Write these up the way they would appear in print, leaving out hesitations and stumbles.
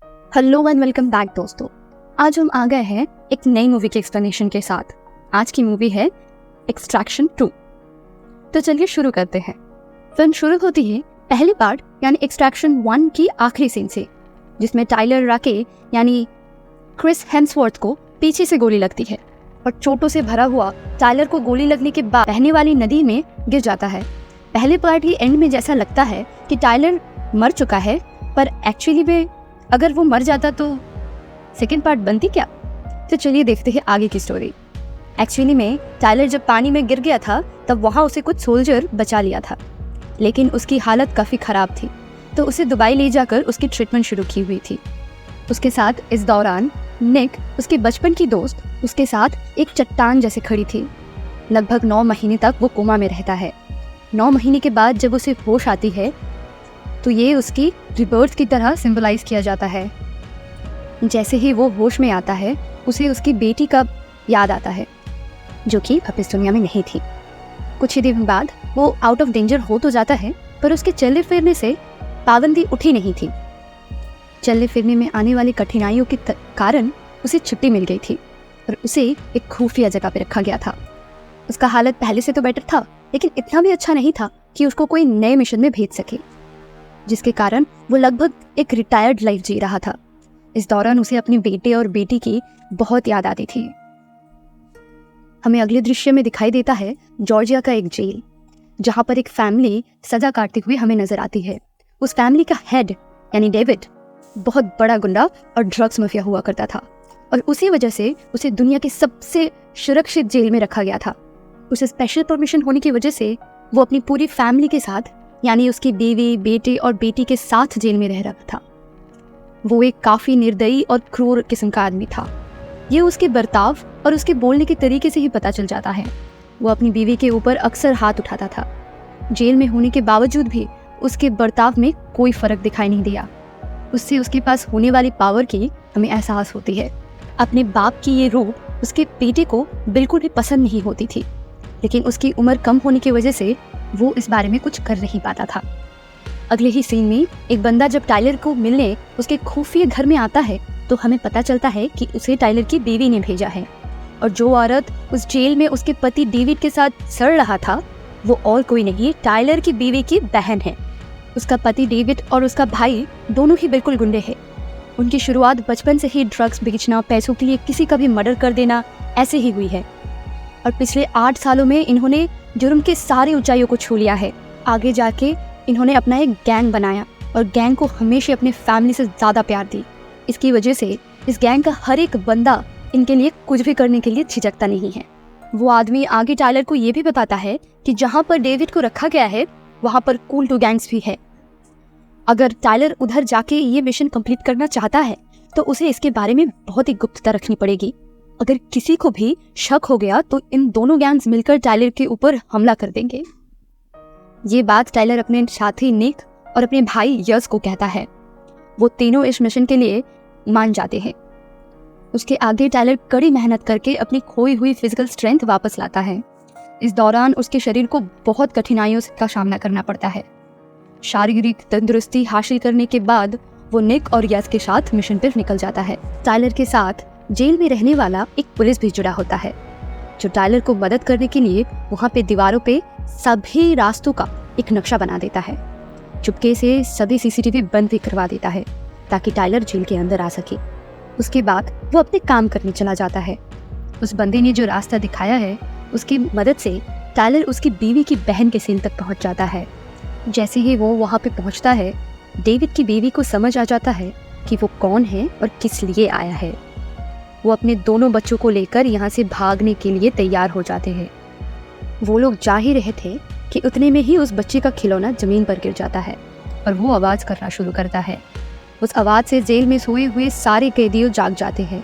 Hello and welcome back दोस्तों। आज हम आ गए हैं एक नई मूवी के एक्सप्लेनेशन के साथ। आज की मूवी है एक्सट्रैक्शन 2। तो चलिए शुरू करते हैं। फिल्म शुरू होती है पहली पार्ट यानी एक्सट्रैक्शन 1 की आखिरी सीन से, जिसमें टाइलर राके यानी क्रिस हेम्सवर्थ को पीछे से गोली लगती है और चोटों से भरा हुआ टाइलर को गोली लगने के बाद बहने वाली नदी में गिर जाता है। पहले पार्ट की एंड में जैसा लगता है कि टाइलर मर चुका है, पर एक्चुअली में अगर वो मर जाता तो सेकेंड पार्ट बनती क्या? तो चलिए देखते हैं आगे की स्टोरी। एक्चुअली में टाइलर जब पानी में गिर गया था तब वहाँ उसे कुछ सोल्जर बचा लिया था, लेकिन उसकी हालत काफ़ी ख़राब थी, तो उसे दुबई ले जाकर उसकी ट्रीटमेंट शुरू की हुई थी। उसके साथ इस दौरान निक, उसके बचपन की दोस्त, उसके साथ एक चट्टान जैसे खड़ी थी। लगभग 9 महीने तक वो कोमा में रहता है। 9 महीने के बाद जब उसे होश आती है तो ये उसकी रिबर्थ की तरह सिंबलाइज किया जाता है। जैसे ही वो होश में आता है उसे उसकी बेटी का याद आता है, जो कि अब इस दुनिया में नहीं थी। कुछ ही दिन बाद वो आउट ऑफ डेंजर हो तो जाता है, पर उसके चलने फिरने से पाबंदी उठी नहीं थी। चलने फिरने में आने वाली कठिनाइयों के कारण उसे छुट्टी मिल गई थी और उसे एक खुफिया जगह पे रखा गया था। उसका हालत पहले से तो बेटर था, लेकिन इतना भी अच्छा नहीं था कि उसको कोई नए मिशन में भेज सके, जिसके कारण वो लगभग एक रिटायर्ड लाइफ जी रहा था। इस दौरान उसे अपने बेटे और बेटी की बहुत याद आती थी। हमें अगले दृश्य में दिखाई देता है जॉर्जिया का एक जेल, जहां पर एक फैमिली सजा काटती हुई हमें नजर आती है। उस फैमिली का हेड यानी डेविड बहुत बड़ा गुंडा और ड्रग्स माफिया हुआ करता था, और उसी वजह से उसे दुनिया के सबसे सुरक्षित जेल में रखा गया था। उसे स्पेशल परमिशन होने की वजह से वो अपनी पूरी फैमिली के साथ यानी उसकी बीवी, बेटे और बेटी के साथ जेल में रह रहा था। वो एक काफ़ी निर्दयी और क्रूर किस्म का आदमी था। ये उसके बर्ताव और उसके बोलने के तरीके से ही पता चल जाता है। वो अपनी बीवी के ऊपर अक्सर हाथ उठाता था। जेल में होने के बावजूद भी उसके बर्ताव में कोई फर्क दिखाई नहीं दिया। उससे उसके पास होने वाली पावर की हमें एहसास होती है। अपने बाप की ये रूप उसके बेटे को बिल्कुल भी पसंद नहीं होती थी, लेकिन उसकी उम्र कम होने की वजह से वो इस बारे में कुछ कर नहीं पाता था। अगले ही सीन में एक बंदा जब टाइलर को मिलने उसके खुफिया घर में आता है तो हमें पता चलता है कि उसे टाइलर की बीवी ने भेजा है, और जो औरत उस जेल में उसके पति डेविड के साथ सड़ रहा था वो और कोई नहीं, टाइलर की बीवी की बहन है। उसका पति डेविड और उसका भाई दोनों ही बिल्कुल गुंडे हैं। उनकी शुरुआत बचपन से ही ड्रग्स बेचना, पैसों के लिए किसी का भी मर्डर कर देना, ऐसे ही हुई है, और पिछले 8 सालों में इन्होंने जुर्म के सारी ऊंचाइयों को छू लिया है। आगे जाके इन्होंने अपना एक गैंग बनाया और गैंग को हमेशा अपने फैमिली से ज़्यादा प्यार दी। इसकी वजह से इस गैंग का हर एक बंदा इनके लिए कुछ भी करने के लिए झिझकता नहीं है। वो आदमी आगे टाइलर को ये भी बताता है कि जहाँ पर डेविड को रखा गया है वहाँ पर कूल 2 गैंग्स भी है। अगर टाइलर उधर जाके ये मिशन कंप्लीट करना चाहता है तो उसे इसके बारे में बहुत ही गुप्तता रखनी पड़ेगी। अगर किसी को भी शक हो गया तो इन दोनों गैंग्स मिलकर टाइलर के ऊपर हमला कर देंगे। ये बात टाइलर अपने साथी निक और अपने भाई यस को कहता है। वो तीनों इस मिशन के लिए मान जाते हैं। उसके आगे टाइलर कड़ी मेहनत करके अपनी खोई हुई फिजिकल स्ट्रेंथ वापस लाता है। इस दौरान उसके शरीर को बहुत कठिनाइयों का सामना करना पड़ता है। शारीरिक तंदुरुस्ती हासिल करने के बाद वो निक और यस के साथ मिशन पर निकल जाता है। टाइलर के साथ जेल में रहने वाला एक पुलिस भी जुड़ा होता है, जो टाइलर को मदद करने के लिए वहाँ पे दीवारों पे सभी रास्तों का एक नक्शा बना देता है। चुपके से सभी सीसीटीवी बंद भी करवा देता है ताकि टाइलर जेल के अंदर आ सके। उसके बाद वो अपने काम करने चला जाता है। उस बंदे ने जो रास्ता दिखाया है उसकी मदद से टाइलर उसकी बीवी की बहन के सीन तक पहुँच जाता है। जैसे ही वो वहाँ पे पहुँचता है, डेविड की बीवी को समझ आ जाता है कि वो कौन है और किस लिए आया है। वो अपने दोनों बच्चों को लेकर यहाँ से भागने के लिए तैयार हो जाते हैं। वो लोग जा ही रहे थे कि उतने में ही उस बच्चे का खिलौना जमीन पर गिर जाता है और वो आवाज़ करना शुरू करता है। उस आवाज़ से जेल में सोए हुए सारे कैदियों जाग जाते हैं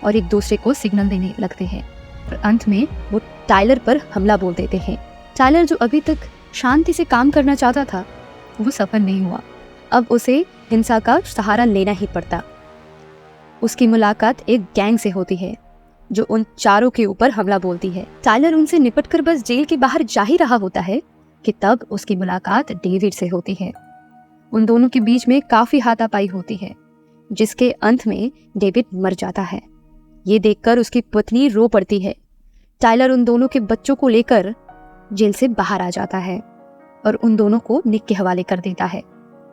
और एक दूसरे को सिग्नल देने लगते हैं, और अंत में वो टाइलर पर हमला बोल देते हैं। टाइलर जो अभी तक शांति से काम करना चाहता था वो सफल नहीं हुआ। अब उसे हिंसा का सहारा लेना ही पड़ता। उसकी मुलाकात एक गैंग से होती है जो उन चारों के ऊपर हमला बोलती है। टाइलर उनसे निपटकर बस जेल के बाहर जा ही रहा होता है कि तब उसकी मुलाकात डेविड से होती है। उन दोनों के बीच में काफी हाथापाई होती है। जिसके अंत में डेविड मर जाता है। ये देखकर उसकी पत्नी रो पड़ती है। टाइलर उन दोनों के बच्चों को लेकर जेल से बाहर आ जाता है और उन दोनों को निक के हवाले कर देता है।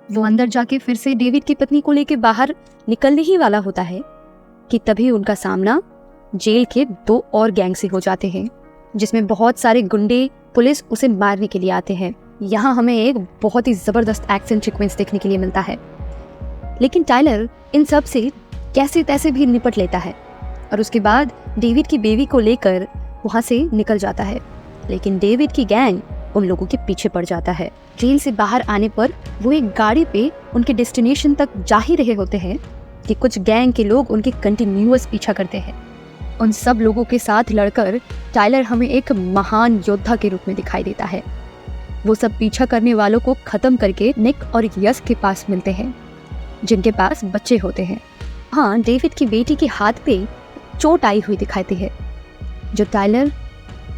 वो अंदर जाके फिर से डेविड की पत्नी को लेकर बाहर निकलने ही वाला होता है कि तभी उनका सामना जेल के 2 और गैंग से हो जाते हैं, जिसमें बहुत सारे गुंडे पुलिस उसे मारने के लिए आते हैं। यहाँ हमें एक बहुत ही जबरदस्त एक्शन सीक्वेंस देखने के लिए मिलता है, लेकिन टाइलर इन सब से कैसे तैसे भी निपट लेता है और उसके बाद डेविड की बेबी को लेकर वहाँ से निकल जाता है। लेकिन डेविड की गैंग उन लोगों के पीछे पड़ जाता है। जेल से बाहर आने पर वो एक गाड़ी पे उनके डेस्टिनेशन तक जा ही रहे होते हैं कि कुछ गैंग के लोग उनके कंटिन्यूअस पीछा करते हैं। उन सब लोगों के साथ लड़कर टाइलर हमें एक महान योद्धा के रूप में दिखाई देता है। वो सब पीछा करने वालों को खत्म करके निक और यश के पास मिलते हैं, जिनके पास बच्चे होते हैं। हाँ, डेविड की बेटी के हाथ पे चोट आई हुई दिखाती है, जो टाइलर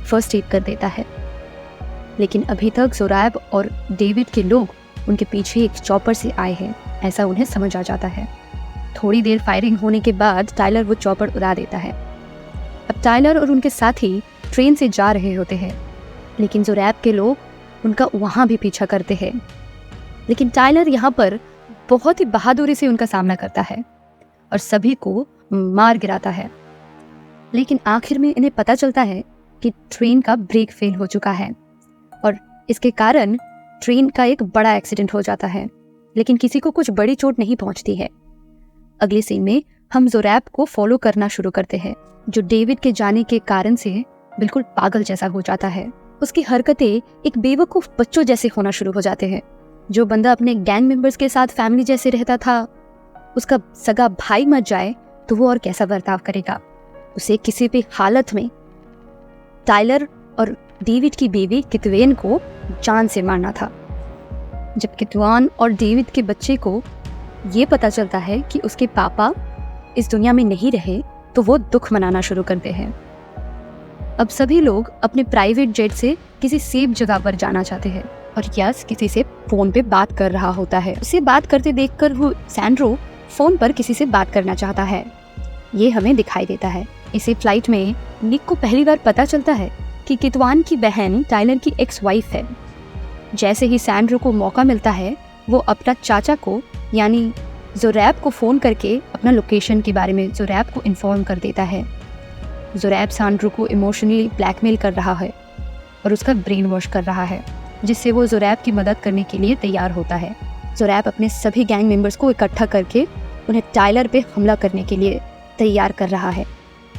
फर्स्ट एड कर देता है। लेकिन अभी तक जोरैब और डेविड के लोग उनके पीछे एक चॉपर से आए हैं, ऐसा उन्हें समझ आ जाता है। थोड़ी देर फायरिंग होने के बाद टाइलर वो चॉपर उड़ा देता है। अब टाइलर और उनके साथी ट्रेन से जा रहे होते हैं, लेकिन जोरैब के लोग उनका वहाँ भी पीछा करते हैं। लेकिन टाइलर यहाँ पर बहुत ही बहादुरी से उनका सामना करता है और सभी को मार गिराता है। लेकिन आखिर में इन्हें पता चलता है कि ट्रेन का ब्रेक फेल हो चुका है और इसके कारण ट्रेन का एक बड़ा एक्सीडेंट हो जाता है, लेकिन किसी को कुछ बड़ी चोट नहीं पहुंचती है। अगले सीन में हम जोरैब को फॉलो करना शुरू करते हैं, जो डेविड के जाने के कारण से बिल्कुल पागल जैसा हो जाता है। उसकी हरकतें एक बेवकूफ बच्चों जैसे होना शुरू हो जाते हैं। जो बंदा अपने गैंग मेंबर्स के साथ फैमिली जैसे रहता था, उसका सगा भाई मर जाए तो वो और कैसा बर्ताव करेगा। उसे किसी भी हालत में टाइलर और डेविड की बेबी कितवेन को जान से मारना था। जब कितवान और डेविड के बच्चे को ये पता चलता है कि उसके पापा इस दुनिया में नहीं रहे, तो वो दुख मनाना शुरू करते हैं। अब सभी लोग अपने प्राइवेट जेट से किसी सेफ जगह पर जाना चाहते हैं और यस किसी से फोन पे बात कर रहा होता है। उसे बात करते देखकर वो सैंड्रो फोन पर किसी से बात करना चाहता है, ये हमें दिखाई देता है। इसी फ्लाइट में निक को पहली बार पता चलता है कि कितवान की बहन टाइलर की एक्स वाइफ है। जैसे ही सैंड्रो को मौका मिलता है, वो अपना चाचा को यानी जोरैब को फ़ोन करके अपना लोकेशन के बारे में जोरैब को इन्फॉर्म कर देता है। जोरैब सैंड्रो को इमोशनली ब्लैकमेल कर रहा है और उसका ब्रेन वॉश कर रहा है, जिससे वो जोरैब की मदद करने के लिए तैयार होता है। जोरैब अपने सभी गैंग मेंबर्स को इकट्ठा करके उन्हें टाइलर पे हमला करने के लिए तैयार कर रहा है।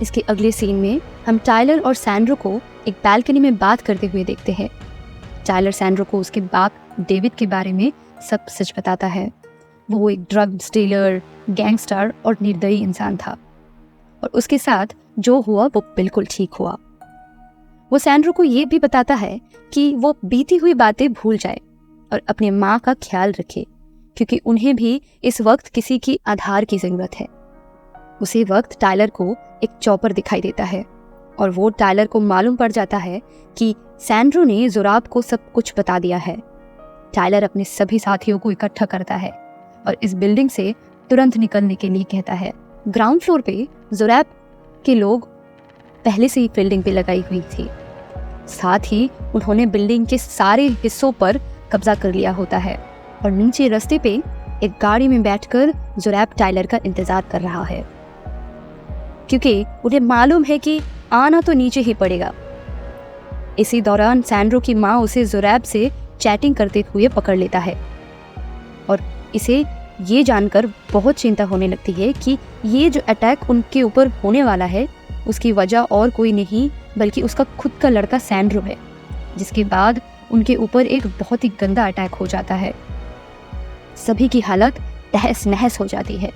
इसके अगले सीन में हम टाइलर और सैंड्रो को एक बालकनी में बात करते हुए देखते हैं। टाइलर सैंड्रो को उसके बाप डेविड के बारे में सब सच बताता है। वो एक ड्रग स्टीलर, गैंगस्टर और निर्दयी इंसान था और उसके साथ जो हुआ वो बिल्कुल ठीक हुआ। वो सैंड्रो को ये भी बताता है कि वो बीती हुई बातें भूल जाए और अपने माँ का ख्याल रखे, क्योंकि उन्हें भी इस वक्त किसी की आधार की ज़रूरत है। उसी वक्त टाइलर को एक चॉपर दिखाई देता है और वो टाइलर को मालूम पड़ जाता है कि सैंड्रो ने जोरैब को सब कुछ बता दिया है। टाइलर अपने सभी साथियों को इकट्ठा करता है और इस बिल्डिंग से तुरंत निकलने के लिए कहता है। ग्राउंड फ्लोर पे जोरैब के लोग पहले से ही बिल्डिंग पे लगाई हुई थी, साथ ही उन्होंने बिल्डिंग के सारे हिस्सों पर कब्जा कर लिया होता है और नीचे रास्ते पे एक गाड़ी में बैठकर जोरैब टाइलर का इंतजार कर रहा है, क्योंकि उन्हें मालूम है कि आना तो नीचे ही पड़ेगा। इसी दौरान सैंड्रो की माँ उसे जोरैब से चैटिंग करते हुए पकड़ लेता है और इसे ये जानकर बहुत चिंता होने लगती है कि ये जो अटैक उनके ऊपर होने वाला है उसकी वजह और कोई नहीं बल्कि उसका खुद का लड़का सैंड्रो है, जिसके बाद उनके ऊपर एक बहुत ही गंदा अटैक हो जाता है। सभी की हालत तहस नहस हो जाती है,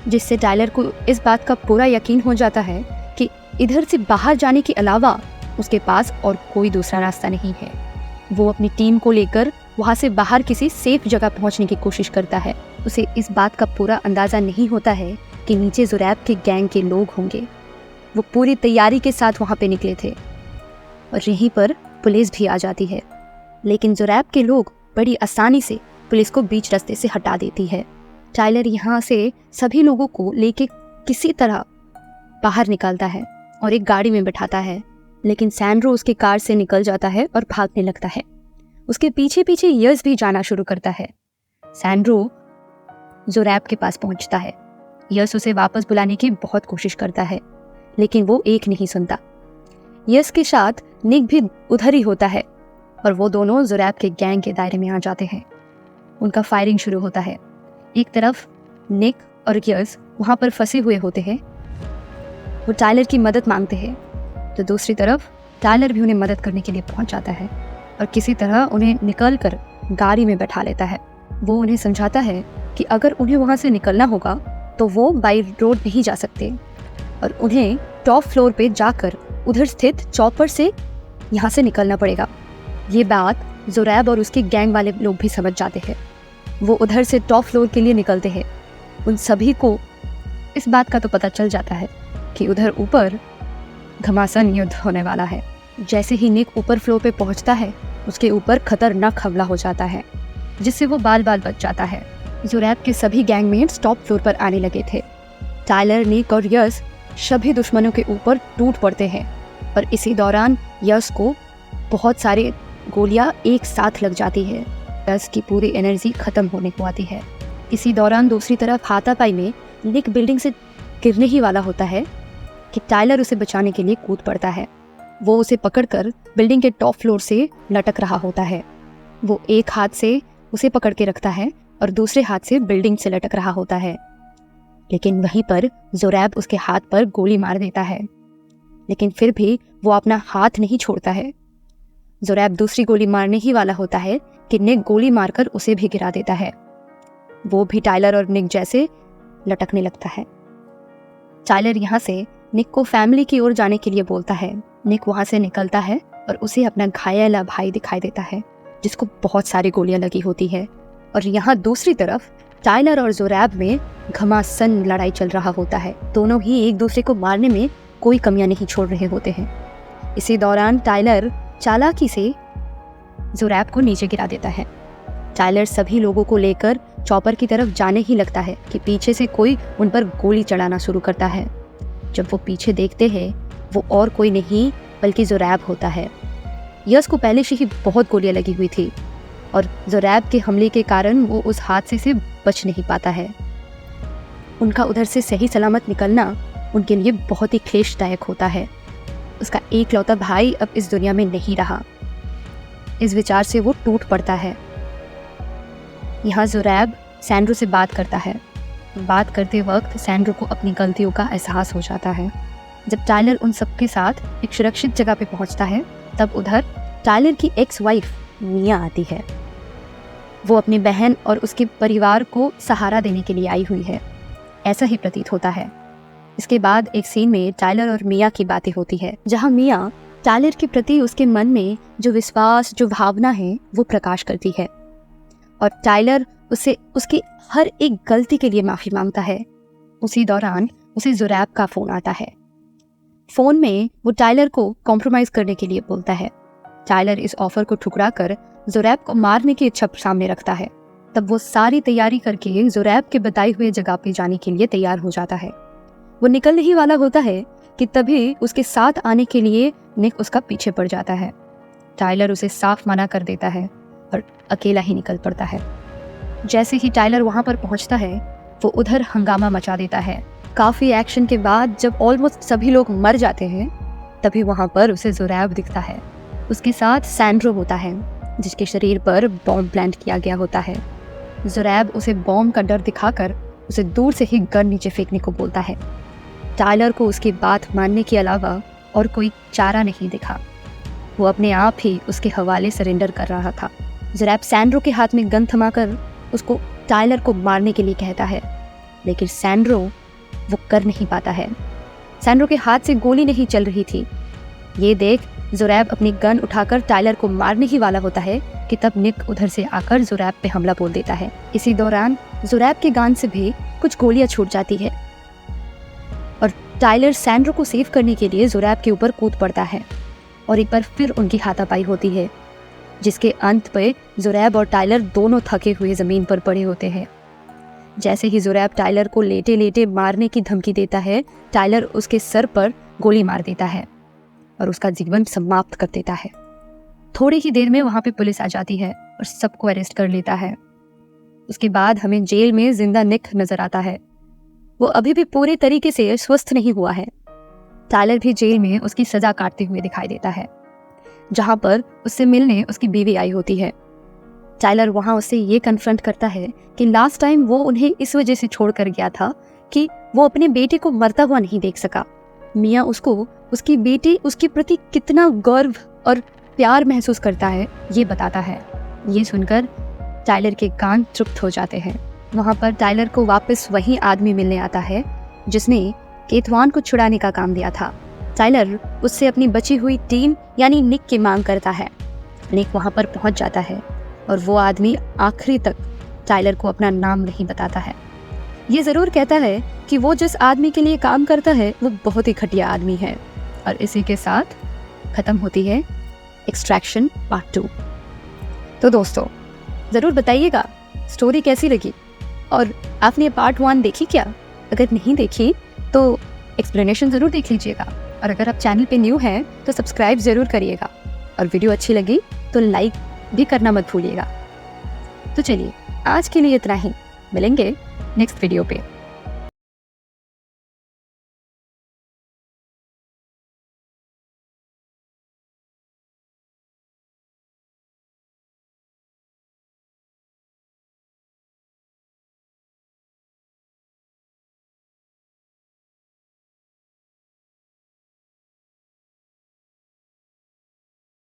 जिससे टाइलर को इस बात का पूरा यकीन हो जाता है कि इधर से बाहर जाने के अलावा उसके पास और कोई दूसरा रास्ता नहीं है। वो अपनी टीम को लेकर वहाँ से बाहर किसी सेफ जगह पहुँचने की कोशिश करता है। उसे इस बात का पूरा अंदाज़ा नहीं होता है कि नीचे जोरैब के गैंग के लोग होंगे। वो पूरी तैयारी के साथ वहाँ पे निकले थे और यहीं पर पुलिस भी आ जाती है, लेकिन जोरैब के लोग बड़ी आसानी से पुलिस को बीच रास्ते से हटा देती है। टाइलर यहाँ से सभी लोगों को लेके किसी तरह बाहर निकलता है और एक गाड़ी में बिठाता है, लेकिन सैंड्रो उसके कार से निकल जाता है और भागने लगता है। उसके पीछे पीछे यस भी जाना शुरू करता है। सैंड्रो जोरैब के पास पहुंचता है। यस उसे वापस बुलाने की बहुत कोशिश करता है, लेकिन वो एक नहीं सुनता। यस के साथ निक भी उधर ही होता है और वो दोनों जोरैब के गैंग के दायरे में आ जाते हैं। उनका फायरिंग शुरू होता है। एक तरफ निक और यस वहाँ पर फंसे हुए होते हैं, वो टाइलर की मदद मांगते हैं, तो दूसरी तरफ टाइलर भी उन्हें मदद करने के लिए पहुंच जाता है और किसी तरह उन्हें निकल कर गाड़ी में बैठा लेता है। वो उन्हें समझाता है कि अगर उन्हें वहाँ से निकलना होगा तो वो बाई रोड नहीं जा सकते और उन्हें टॉप फ्लोर पे जाकर उधर स्थित चॉपर से यहाँ से निकलना पड़ेगा। ये बात जोरैब और उसके गैंग वाले लोग भी समझ जाते हैं। वो उधर से टॉप फ्लोर के लिए निकलते हैं। उन सभी को इस बात का तो पता चल जाता है कि उधर ऊपर घमासान युद्ध होने वाला है। जैसे ही निक ऊपर फ्लोर पे पहुंचता है, उसके ऊपर खतरनाक हमला हो जाता है, जिससे वो बाल बाल बच जाता है। जोरैब के सभी गैंगमेट्स टॉप फ्लोर पर आने लगे थे। टाइलर, निक और यस सभी दुश्मनों के ऊपर टूट पड़ते हैं और इसी दौरान यस को बहुत सारे गोलियां एक साथ लग जाती है। यस की पूरी एनर्जी खत्म होने को आती है। इसी दौरान दूसरी तरफ हाथापाई में निक बिल्डिंग से गिरने ही वाला होता है कि टाइलर उसे बचाने के लिए कूद पड़ता है। वो उसे पकड़कर बिल्डिंग के टॉप फ्लोर से लटक रहा होता है। वो एक हाथ से उसे पकड़ के रखता है और दूसरे हाथ से बिल्डिंग से लटक रहा होता है, लेकिन वहीं पर जोरैब उसके हाथ पर गोली मार देता है, लेकिन फिर भी वो अपना हाथ नहीं छोड़ता है। जोरैब दूसरी गोली मारने ही वाला होता है कि निक गोली मारकर उसे भी गिरा देता है। वो भी टाइलर और निक जैसे लटकने लगता है। टाइलर यहाँ से निक को फैमिली की ओर जाने के लिए बोलता है। निक वहाँ से निकलता है और उसे अपना घायल भाई दिखाई देता है, जिसको बहुत सारी गोलियां लगी होती है। और यहाँ दूसरी तरफ टाइलर और जोरैब में घमासान लड़ाई चल रहा होता है। दोनों ही एक दूसरे को मारने में कोई कमियां नहीं छोड़ रहे होते हैं। इसी दौरान टाइलर चालाकी से जोरैब को नीचे गिरा देता है। टाइलर सभी लोगों को लेकर चॉपर की तरफ जाने ही लगता है कि पीछे से कोई उन पर गोली चलाना शुरू करता है। जब वो पीछे देखते हैं, वो और कोई नहीं बल्कि जोरैब होता है। यस को पहले से ही बहुत गोलियां लगी हुई थी और जोरैब के हमले के कारण वो उस हादसे से बच नहीं पाता है। उनका उधर से सही सलामत निकलना उनके लिए बहुत ही क्लेशदायक होता है। उसका एकलौता भाई अब इस दुनिया में नहीं रहा। इस विचार से वो टूट पड़ता है। यहाँ जोरैब सैंड्रो से बात करता है। बात करते वक्त सैंड्रो को अपनी गलतियों का एहसास हो जाता है। जब टाइलर उन सबके साथ एक सुरक्षित जगह पे पहुंचता है, तब उधर टाइलर की एक्स वाइफ मिया आती है। वो अपनी बहन और उसके परिवार को सहारा देने के लिए आई हुई है, ऐसा ही प्रतीत होता है। इसके बाद एक सीन में टाइलर और मिया की बातें होती है, जहाँ मिया टाइलर के प्रति उसके मन में जो विश्वास, जो भावना है, वो प्रकाश करती है और टाइलर उसे उसकी हर एक गलती के लिए माफ़ी मांगता है। उसी दौरान उसे जोरैब का फ़ोन आता है। फ़ोन में वो टाइलर को कॉम्प्रोमाइज़ करने के लिए बोलता है। टाइलर इस ऑफर को ठुकरा कर जोरैब को मारने की इच्छा सामने रखता है। तब वो सारी तैयारी करके जोरैब के बताई हुए जगह पे जाने के लिए तैयार हो जाता है। वो निकलने ही वाला होता है कि तभी उसके साथ आने के लिए निक उसका पीछे पड़ जाता है। टाइलर उसे साफ मना कर देता है और अकेला ही निकल पड़ता है। जैसे ही टाइलर वहाँ पर पहुँचता है, वो उधर हंगामा मचा देता है। काफ़ी एक्शन के बाद जब ऑलमोस्ट सभी लोग मर जाते हैं, तभी वहाँ पर उसे जोरैब दिखता है। उसके साथ सैंड्रो होता है, जिसके शरीर पर बॉम्ब प्लांट किया गया होता है। जोरैब उसे बॉम्ब का डर दिखाकर उसे दूर से ही गन नीचे फेंकने को बोलता है। टाइलर को उसकी बात मानने के अलावा और कोई चारा नहीं दिखा। वो अपने आप ही उसके हवाले सरेंडर कर रहा था। जोरैब सैंड्रो के हाथ में गन थमाकर उसको टाइलर को मारने के लिए कहता है, लेकिन सैंड्रो वो कर नहीं पाता है। सैंड्रो के हाथ से गोली नहीं चल रही थी। ये देख जोरैब अपनी गन उठाकर टाइलर को मारने ही वाला होता है कि तब निक उधर से आकर जोरैब पे हमला बोल देता है। इसी दौरान जोरैब के गान से भी कुछ गोलियां छूट जाती है और टाइलर सैंड्रो को सेव करने के लिए जोरैब के ऊपर कूद पड़ता है और एक बार फिर उनकी हाथापाई होती है, जिसके अंत पे जोरैब और टाइलर दोनों थके हुए जमीन पर पड़े होते हैं। जैसे ही ज़ुरैब टाइलर को लेटे लेटे मारने की धमकी देता है, टाइलर उसके सर पर गोली मार देता है और उसका जीवन समाप्त कर देता है। थोड़ी ही देर में वहाँ पे पुलिस आ जाती है और सबको अरेस्ट कर लेता है। उसके बाद हमें जेल में जिंदा निक नजर आता है। वो अभी भी पूरे तरीके से स्वस्थ नहीं हुआ है। टाइलर भी जेल में उसकी सजा काटते हुए दिखाई देता है, जहाँ पर उससे मिलने उसकी बीवी आई होती है। टाइलर वहाँ उससे ये कन्फ्रंट करता है कि लास्ट टाइम वो उन्हें इस वजह से छोड़ कर गया था कि वो अपने बेटे को मरता हुआ नहीं देख सका। मियाँ उसको उसकी बेटी उसके प्रति कितना गर्व और प्यार महसूस करता है ये बताता है। ये सुनकर टाइलर के कान तृप्त हो जाते हैं। वहाँ पर टाइलर को वापस वही आदमी मिलने आता है जिसने केथ वान को छुड़ाने का काम दिया था। टाइलर उससे अपनी बची हुई टीम यानी निक की मांग करता है। निक वहाँ पर पहुँच जाता है और वो आदमी आखिरी तक टाइलर को अपना नाम नहीं बताता है। ये ज़रूर कहता है कि वो जिस आदमी के लिए काम करता है वो बहुत ही घटिया आदमी है। और इसी के साथ ख़त्म होती है एक्सट्रैक्शन पार्ट 2। तो दोस्तों ज़रूर बताइएगा स्टोरी कैसी लगी और आपने पार्ट 1 देखी क्या? अगर नहीं देखी तो एक्सप्लेनेशन ज़रूर देख लीजिएगा। और अगर आप चैनल पे न्यू हैं तो सब्सक्राइब ज़रूर करिएगा और वीडियो अच्छी लगी तो लाइक भी करना मत भूलिएगा। तो चलिए आज के लिए इतना ही, मिलेंगे नेक्स्ट वीडियो पे।